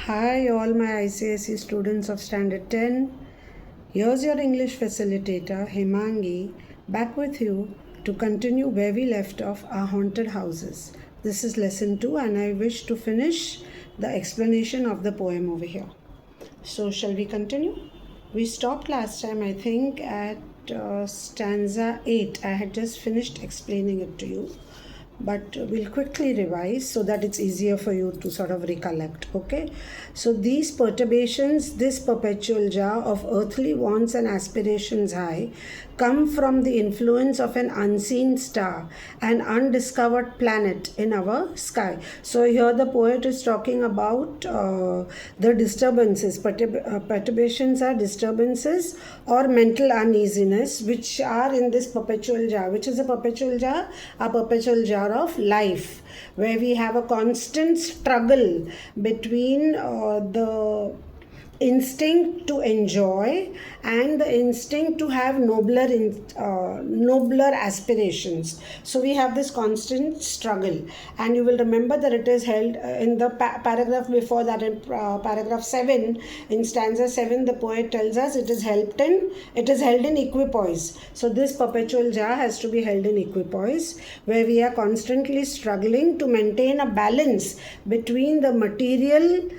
Hi, all my ICSE students of Standard 10. Here's your English facilitator, Himangi, back with you to continue where we left off our haunted houses. This is lesson 2, and I wish to finish the explanation of the poem over here. So, shall we continue? We stopped last time, I think, at stanza 8. I had just finished explaining it to you, but we'll quickly revise so that it's easier for you to sort of recollect. Okay, so these perturbations, this perpetual jar of earthly wants and aspirations high, come from the influence of an unseen star, an undiscovered planet in our sky. So here the poet is talking about the disturbances. Perturbations are disturbances or mental uneasiness which are in this perpetual jar. Which is a perpetual jar? A perpetual jar of life, where we have a constant struggle between the instinct to enjoy and the instinct to have nobler aspirations. So we have this constant struggle, and you will remember that it is held in the paragraph before that, in paragraph 7, in stanza 7, the poet tells us it is held in equipoise. So this perpetual jar has to be held in equipoise, where we are constantly struggling to maintain a balance between the material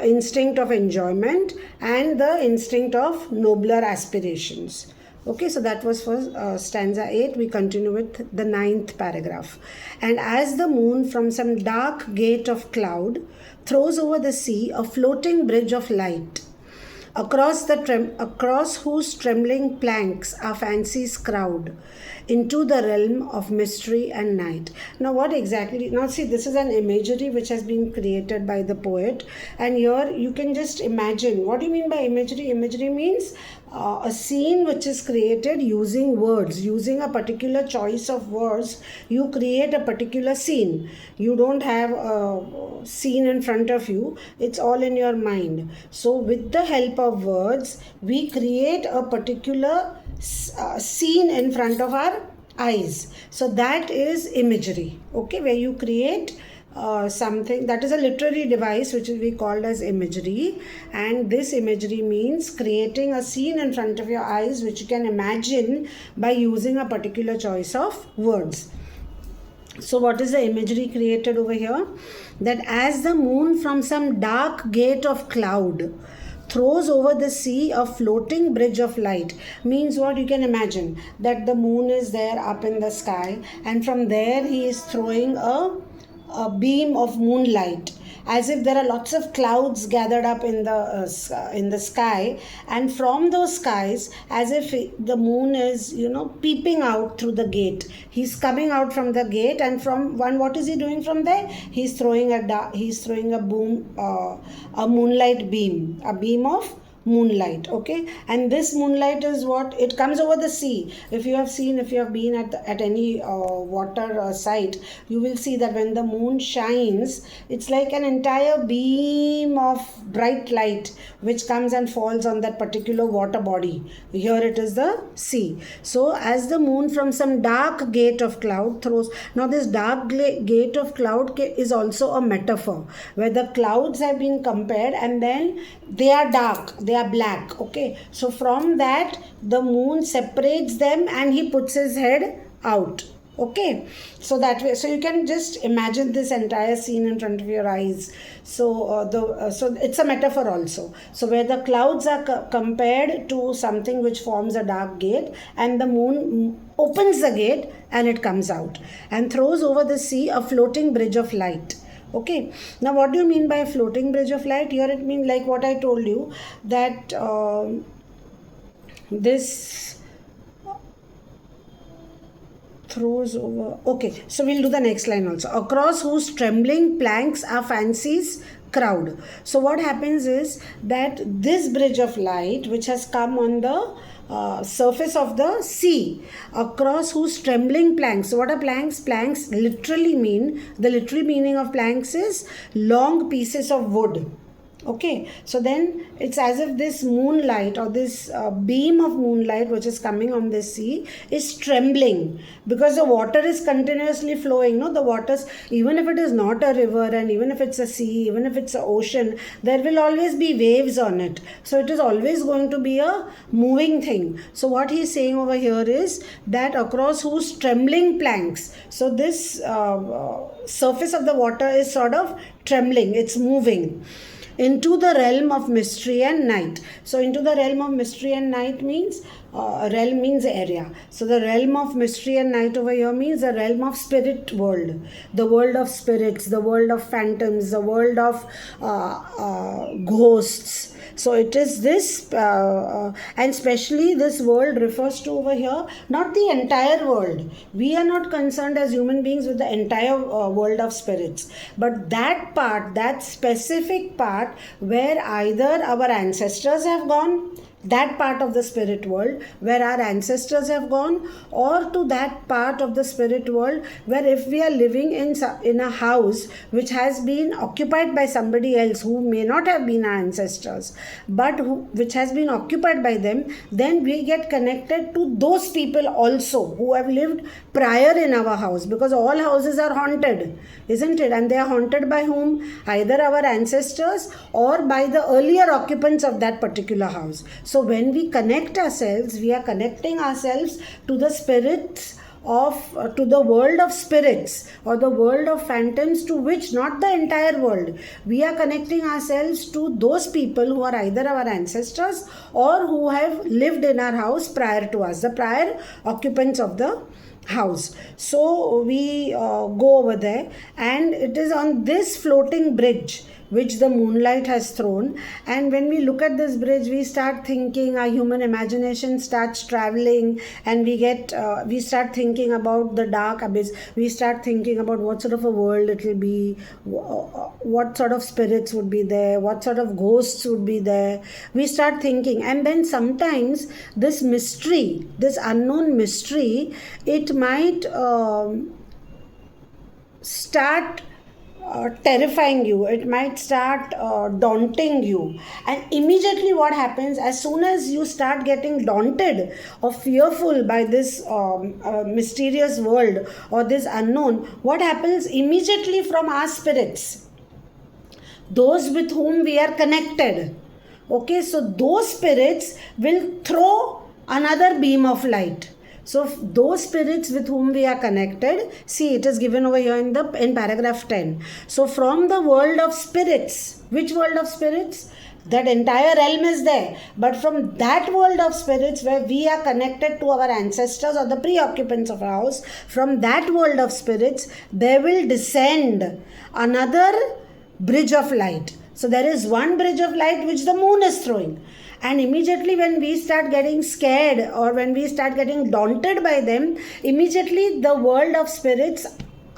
instinct of enjoyment and the instinct of nobler aspirations. Okay, so that was for stanza 8. We continue with the 9th paragraph. And as the moon from some dark gate of cloud throws over the sea a floating bridge of light, across whose trembling planks our fancies crowd into the realm of mystery and night. Now what exactly, now see, this is an imagery which has been created by the poet, and here you can just imagine. What do you mean by imagery? Imagery means a scene which is created using words, using a particular choice of words. You create a particular scene. You don't have a scene in front of you, it's all in your mind. So with the help of words, we create a particular scene in front of our eyes. So that is imagery, okay, where you create something. That is a literary device which we called as imagery, and this imagery means creating a scene in front of your eyes which you can imagine by using a particular choice of words. So what is the imagery created over here? That as the moon from some dark gate of cloud throws over the sea a floating bridge of light, means what? You can imagine that the moon is there up in the sky, and from there he is throwing a beam of moonlight, as if there are lots of clouds gathered up in the sky, and from those skies, as if the moon is peeping out through the gate. He's coming out from the gate, and from one, what is he doing from there? He's throwing a moonlight beam, a beam of moonlight. Okay, and this moonlight is what? It comes over the sea. If you have been at any water site, you will see that when the moon shines, it's like an entire beam of bright light which comes and falls on that particular water body. Here it is the sea. So as the moon from some dark gate of cloud throws, now this dark gate of cloud is also a metaphor, where the clouds have been compared and then they are dark, they are black. Okay, so from that the moon separates them and he puts his head out. Okay, so that way, so you can just imagine this entire scene in front of your eyes. So so it's a metaphor also. So where the clouds are compared to something which forms a dark gate, and the moon opens the gate and it comes out and throws over the sea a floating bridge of light. Okay, now what do you mean by a floating bridge of light? Here it means like what I told you, that this throws over. Okay, so we'll do the next line also. Across whose trembling planks our fancies crowd. So what happens is that this bridge of light which has come on the surface of the sea, across whose trembling planks. So what are planks? Planks literally mean, the literal meaning of planks is long pieces of wood. Okay, so then it's as if this moonlight or this beam of moonlight which is coming on the sea is trembling because the water is continuously flowing. No, the waters, even if it is not a river and even if it's a sea, even if it's an ocean, there will always be waves on it. So it is always going to be a moving thing. So what he's saying over here is that across whose trembling planks, so this surface of the water is sort of trembling, it's moving into the realm of mystery and night. So into the realm of mystery and night means realm means area. So the realm of mystery and night over here means the realm of spirit world, the world of spirits, the world of phantoms, the world of ghosts. So it is this, and especially this world refers to over here not the entire world. We are not concerned as human beings with the entire world of spirits, but that part, that specific part where either our ancestors have gone, that part of the spirit world where our ancestors have gone, or to that part of the spirit world where if we are living in a house which has been occupied by somebody else who may not have been our ancestors but which has been occupied by them, then we get connected to those people also who have lived prior in our house, because all houses are haunted, isn't it? And they are haunted by whom? Either our ancestors or by the earlier occupants of that particular house. So when we connect ourselves, we are connecting ourselves to the spirits of to the world of spirits or the world of phantoms, to which not the entire world, we are connecting ourselves to those people who are either our ancestors or who have lived in our house prior to us, the prior occupants of the house. So we go over there, and it is on this floating bridge which the moonlight has thrown. And when we look at this bridge, we start thinking, our human imagination starts traveling, and we start thinking about the dark abyss. We start thinking about what sort of a world it will be, what sort of spirits would be there, what sort of ghosts would be there. We start thinking, and then sometimes this mystery, this unknown mystery, it might start terrifying you, it might start daunting you. And immediately what happens, as soon as you start getting daunted or fearful by this mysterious world or this unknown, what happens immediately from our spirits, those with whom we are connected, okay, so those spirits will throw another beam of light. So those spirits with whom we are connected, see, it is given over here in paragraph 10. So from the world of spirits, which world of spirits? That entire realm is there. But from that world of spirits where we are connected to our ancestors or the pre-occupants of our house, from that world of spirits, there will descend another bridge of light. So there is one bridge of light which the moon is throwing. And immediately when we start getting scared or when we start getting daunted by them, immediately the world of spirits,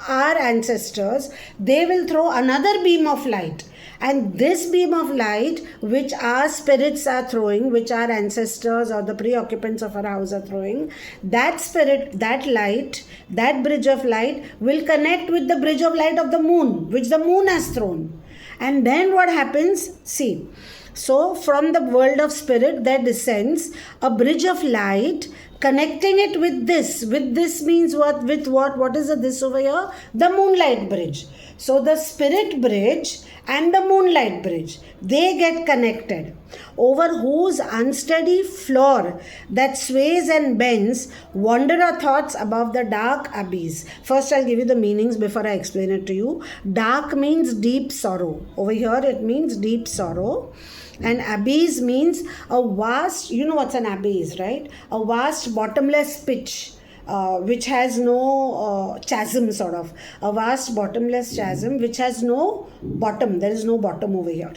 our ancestors, they will throw another beam of light. And this beam of light which our spirits are throwing, which our ancestors or the pre-occupants of our house are throwing, that spirit, that light, that bridge of light will connect with the bridge of light of the moon, which the moon has thrown. And then what happens? See, so from the world of spirit there descends a bridge of light connecting it with this. With this means what? With what? What is this over here? The moonlight bridge. So the spirit bridge and the moonlight bridge, they get connected, over whose unsteady floor that sways and bends wander our thoughts above the dark abyss. First I'll give you the meanings before I explain it to you. Dark means deep sorrow. Over here it means deep sorrow. And abyss means a vast, you know what's an abyss, right? A vast bottomless pit. Which has no chasm, sort of. A vast bottomless chasm which has no bottom. There is no bottom over here.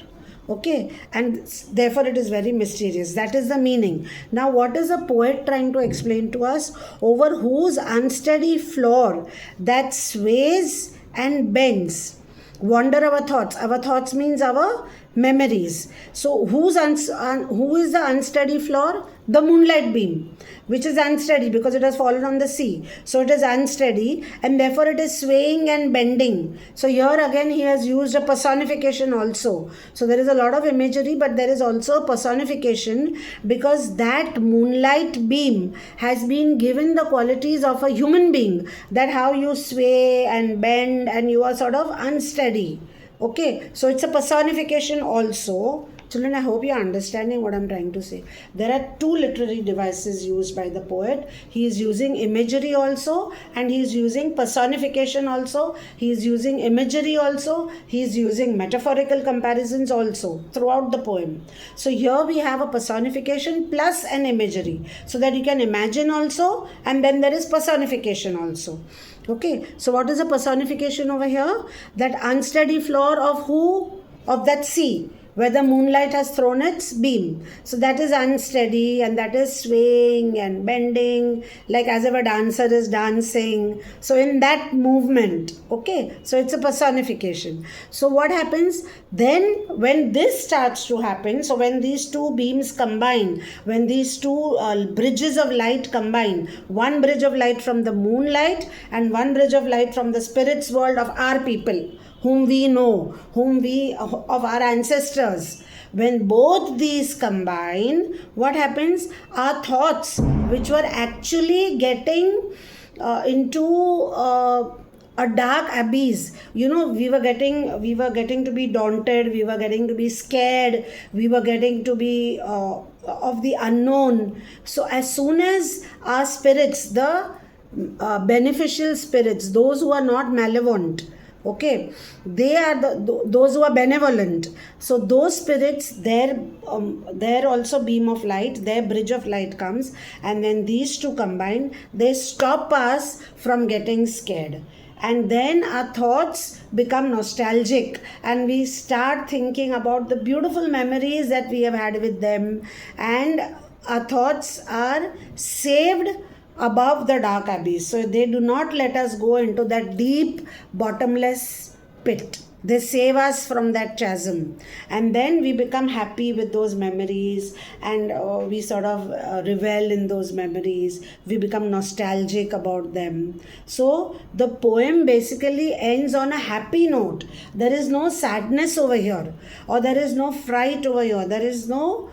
Okay, and therefore it is very mysterious. That is the meaning. Now what is the poet trying to explain to us? Over whose unsteady floor that sways and bends wander our thoughts. Our thoughts means our memories. So who is the unsteady floor? The moonlight beam, which is unsteady because it has fallen on the sea. So it is unsteady and therefore it is swaying and bending. So here again he has used a personification also. So there is a lot of imagery, but there is also a personification because that moonlight beam has been given the qualities of a human being, that how you sway and bend and you are sort of unsteady. Okay, so it's a personification also. Children, I hope you're understanding what I'm trying to say. There are two literary devices used by the poet. He is using imagery also, and he is using personification also. He is using imagery also. He is using metaphorical comparisons also throughout the poem. So here we have a personification plus an imagery, so that you can imagine also, and then there is personification also. Okay, so what is a personification over here? That unsteady floor of who? Of that sea, where the moonlight has thrown its beam. So that is unsteady and that is swaying and bending, like as if a dancer is dancing. So in that movement, okay, so it's a personification. So what happens then when this starts to happen? So when these two beams combine, when these two bridges of light combine, one bridge of light from the moonlight and one bridge of light from the spirit's world of our people, whom we know, of our ancestors. When both these combine, what happens? Our thoughts, which were actually getting into a dark abyss, we were getting to be daunted, we were getting to be scared, we were getting to be of the unknown. So as soon as our spirits, the beneficial spirits, those who are not malevolent, okay, they are those who are benevolent. So those spirits, their also beam of light, their bridge of light comes, and when these two combine, they stop us from getting scared. And then our thoughts become nostalgic and we start thinking about the beautiful memories that we have had with them, and our thoughts are saved above the dark abyss. So they do not let us go into that deep, bottomless pit. They save us from that chasm. And then we become happy with those memories, and we sort of revel in those memories. We become nostalgic about them. So the poem basically ends on a happy note. There is no sadness over here, or there is no fright over here. There is no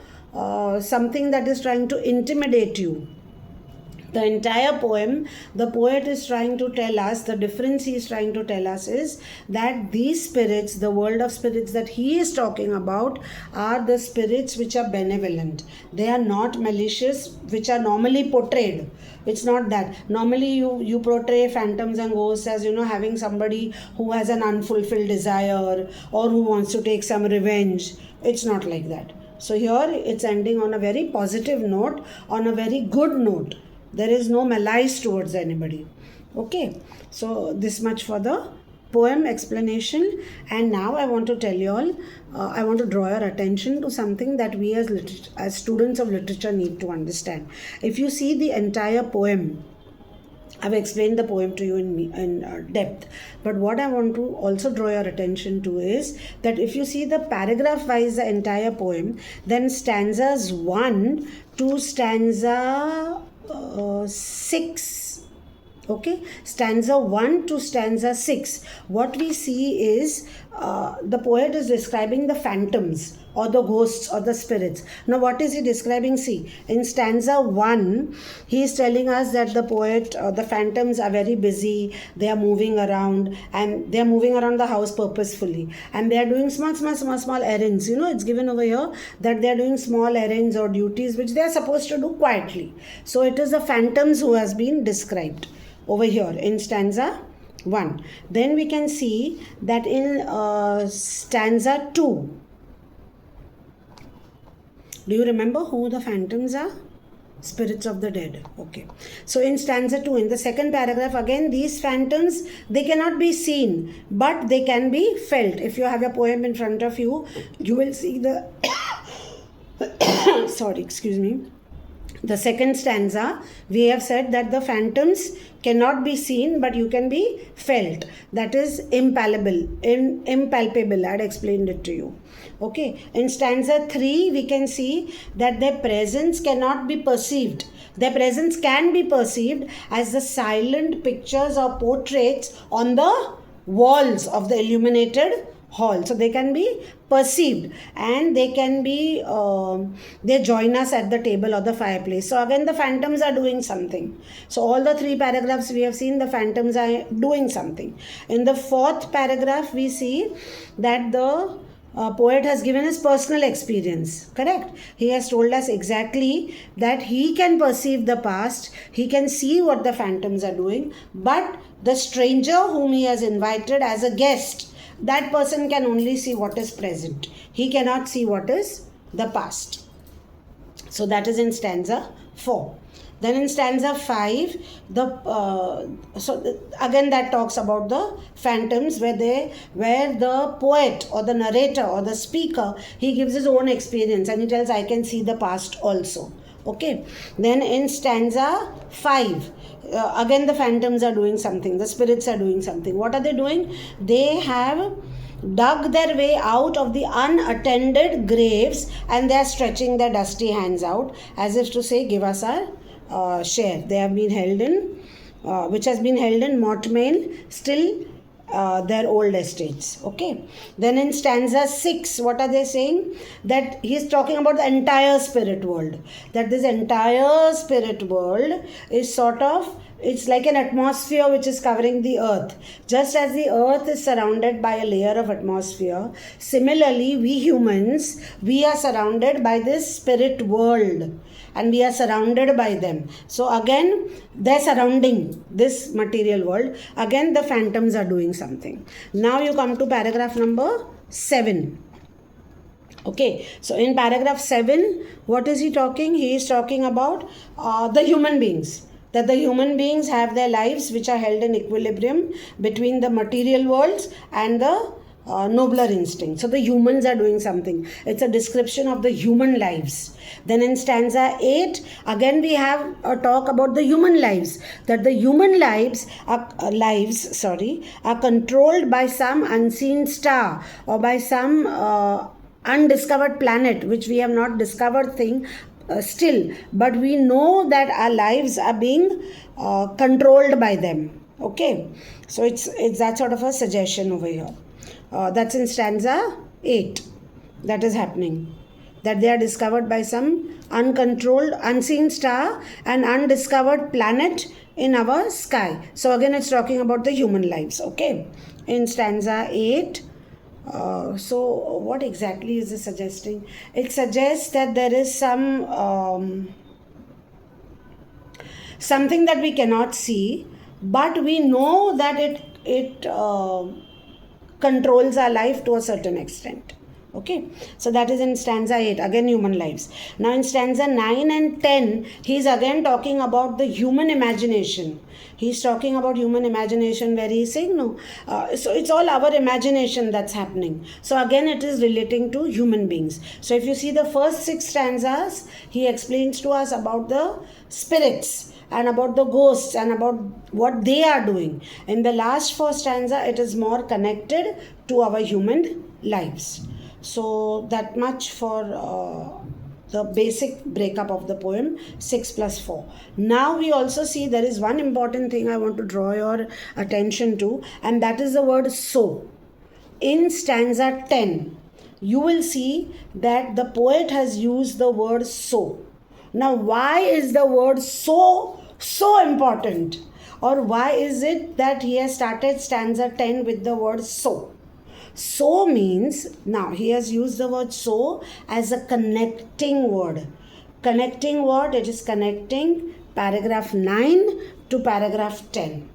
something that is trying to intimidate you. The entire poem, the poet is trying to tell us, the difference he is trying to tell us is that these spirits, the world of spirits that he is talking about, are the spirits which are benevolent. They are not malicious, which are normally portrayed. It's not that. Normally you portray phantoms and ghosts as, having somebody who has an unfulfilled desire or who wants to take some revenge. It's not like that. So here it's ending on a very positive note, on a very good note. There is no malice towards anybody. Okay, so this much for the poem explanation. And now I want to tell you all, I want to draw your attention to something that we as students of literature need to understand. If you see the entire poem, I've explained the poem to you in depth, but what I want to also draw your attention to is that if you see the paragraph wise the entire poem, then stanzas 1 to stanza 6, okay, stanza 1 to stanza 6, what we see is the poet is describing the phantoms or the ghosts or the spirits. Now what is he describing? See, in stanza 1 he is telling us that the poet, the phantoms are very busy, they are moving around, and they are moving around the house purposefully, and they are doing small errands. It's given over here that they are doing small errands or duties which they are supposed to do quietly. So it is the phantoms who has been described over here in stanza 1. Then we can see that in stanza 2, do you remember who the phantoms are? Spirits of the dead. Okay. So in stanza 2, in the second paragraph, again these phantoms, they cannot be seen, but they can be felt. If you have your poem in front of you, you will see the sorry, excuse me. The second stanza, we have said that the phantoms cannot be seen, but you can be felt. That is impalpable. Impalpable. I had explained it to you. Okay. In stanza 3, we can see that their presence cannot be perceived. Their presence can be perceived as the silent pictures or portraits on the walls of the illuminated hall. So they can be perceived, and they can be they join us at the table or the fireplace. So again, the phantoms are doing something. So all the 3 paragraphs we have seen, the phantoms are doing something. In the 4th paragraph, we see that the poet has given his personal experience. Correct? He has told us exactly that he can perceive the past, he can see what the phantoms are doing, but the stranger whom he has invited as a guest, that person can only see what is present. He cannot see what is the past. So that is in stanza 4. Then in stanza 5, again that talks about the phantoms, where the poet or the narrator or the speaker, he gives his own experience and he tells, I can see the past also. Okay. Then in stanza 5, again the phantoms are doing something, the spirits are doing something. What are they doing? They have dug their way out of the unattended graves, and they are stretching their dusty hands out as if to say, give us our share. They have been held in, which has been held in mortmain, still their old estates. Okay. Then in stanza 6, what are they saying? That he is talking about the entire spirit world. That this entire spirit world is sort of, it's like an atmosphere which is covering the earth. Just as the earth is surrounded by a layer of atmosphere, similarly we humans, we are surrounded by this spirit world, and we are surrounded by them. So again, they're surrounding this material world. Again, the phantoms are doing something. Now you come to paragraph number 7. Okay, so in paragraph 7, what is he talking? He is talking about the human beings. That the human beings have their lives which are held in equilibrium between the material worlds and the nobler instinct. So the humans are doing something. It's a description of the human lives. Then in stanza 8, again we have a talk about the human lives. That the human lives are controlled by some unseen star or by some undiscovered planet which we have not discovered thing still, but we know that our lives are being controlled by them. Okay, so it's that sort of a suggestion over here. That's in stanza 8. That is happening. That they are discovered by some uncontrolled, unseen star and undiscovered planet in our sky. So again, it's talking about the human lives. Okay, in stanza 8. So what exactly is it suggesting? It suggests that there is some something that we cannot see, but we know that it controls our life to a certain extent. Okay, so that is in stanza 8, again human lives. Now in stanza 9 and 10, he is again talking about the human imagination. He is talking about human imagination, where he is saying, no, so it's all our imagination that's happening. So again it is relating to human beings. So if you see the first 6 stanzas, he explains to us about the spirits and about the ghosts and about what they are doing. In the last 4 stanza, it is more connected to our human lives. So that much for the basic breakup of the poem 6 plus 4. Now we also see there is one important thing I want to draw your attention to, and that is the word so. In stanza 10, you will see that the poet has used the word so. Now why is the word so important? Or why is it that he has started stanza 10 with the word so? So means, now he has used the word so as a connecting word. Connecting word, it is connecting paragraph 9 to paragraph 10.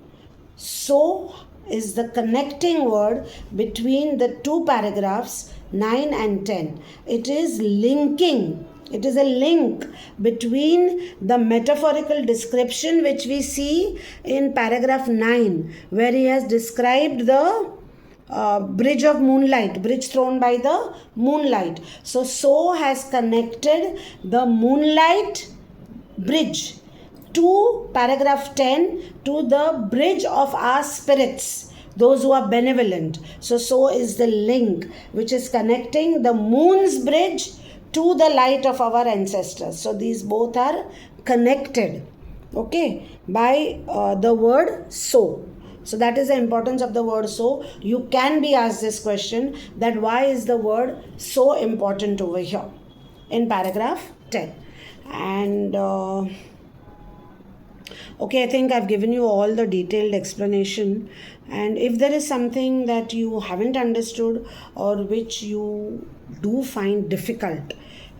So is the connecting word between the 2 paragraphs 9 and 10. It is linking. It is a link between the metaphorical description which we see in paragraph 9, where he has described the bridge of moonlight, bridge thrown by the moonlight. So has connected the moonlight bridge to paragraph 10, to the bridge of our spirits, those who are benevolent. So is the link which is connecting the moon's bridge to the light of our ancestors. So these both are connected, okay, by the word so. So that is the importance of the word so. You can be asked this question, that why is the word so important over here in paragraph 10. And okay, I think I've given you all the detailed explanation. And if there is something that you haven't understood or which you do find difficult,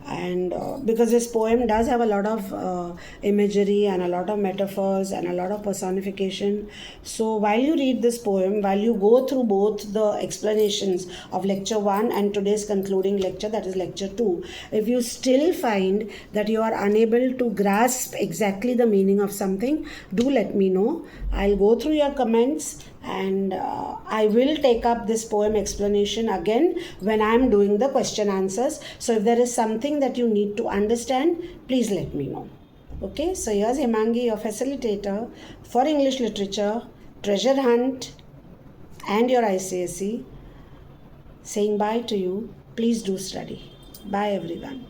and because this poem does have a lot of imagery and a lot of metaphors and a lot of personification, so while you read this poem, while you go through both the explanations of lecture 1 and today's concluding lecture, that is lecture 2, if you still find that you are unable to grasp exactly the meaning of something, do let me know. I'll go through your comments, and I will take up this poem explanation again when I am doing the question answers. So if there is something that you need to understand, please let me know. Okay, so here's Hemangi, your facilitator for English literature, treasure hunt, and your ICSE, saying bye to you. Please do study. Bye everyone.